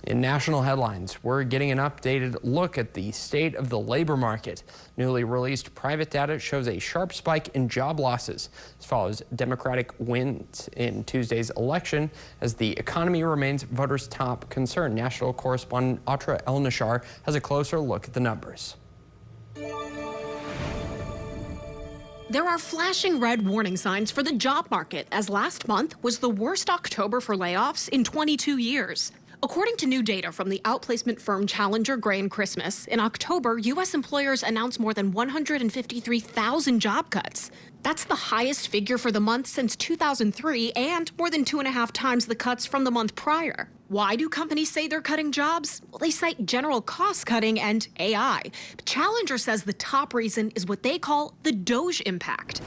In national headlines, we're getting an updated look at the state of the labor market. Newly released private data shows a sharp spike in job losses. This follows Democratic wins in Tuesday's election as the economy remains voters' top concern. National correspondent Atra El-Nashar has a closer look at the numbers. There are flashing red warning signs for the job market, as last month was the worst October for layoffs in 22 years. According to new data from the outplacement firm Challenger Gray & Christmas, in October, U.S. employers announced more than 153,000 job cuts. That's the highest figure for the month since 2003 and more than 2.5 times the cuts from the month prior. Why do companies say they're cutting jobs? Well, they cite general cost cutting and AI. But Challenger says the top reason is what they call the DOGE impact.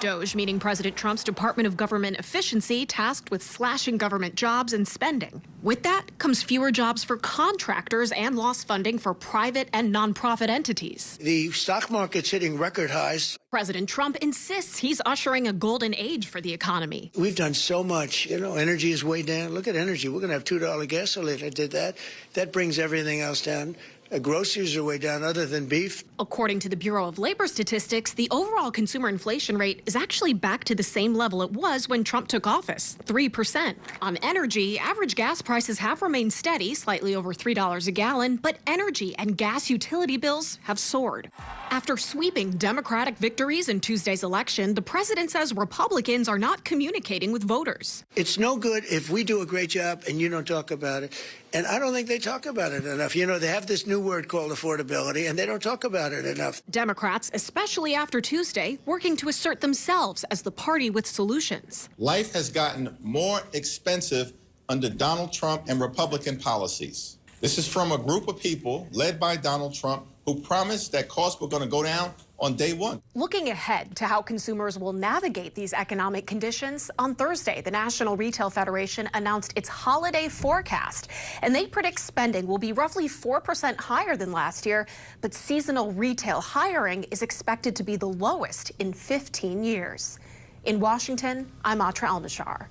DOGE meaning President Trump's Department of Government Efficiency, tasked with slashing government jobs and spending. With that comes fewer jobs for contractors and lost funding for private and nonprofit entities. The stock market's hitting record highs. President Trump insists he's ushering a golden age for the economy. We've done so much. Energy is way down. Look at energy. We're going to have $2 gasoline. I did that. That brings everything else down. Groceries are way down other than beef. According to the Bureau of Labor Statistics, the overall consumer inflation rate is actually back to the same level it was when Trump took office, 3%. On energy, average gas prices have remained steady, slightly over $3 a gallon, but energy and gas utility bills have soared. After sweeping Democratic victories in Tuesday's election, the president says Republicans are not communicating with voters. It's no good if we do a great job and you don't talk about it. And I don't think they talk about it enough. They have this new word called affordability, and they don't talk about it enough. Democrats, especially after Tuesday, working to assert themselves as the party with solutions. Life has gotten more expensive under Donald Trump and Republican policies. This is from a group of people led by Donald Trump who promised that costs were going to go down on day one. Looking ahead to how consumers will navigate these economic conditions, on Thursday, the National Retail Federation announced its holiday forecast, and they predict spending will be roughly 4% higher than last year, but seasonal retail hiring is expected to be the lowest in 15 years. In Washington, I'm Atra El-Nashar.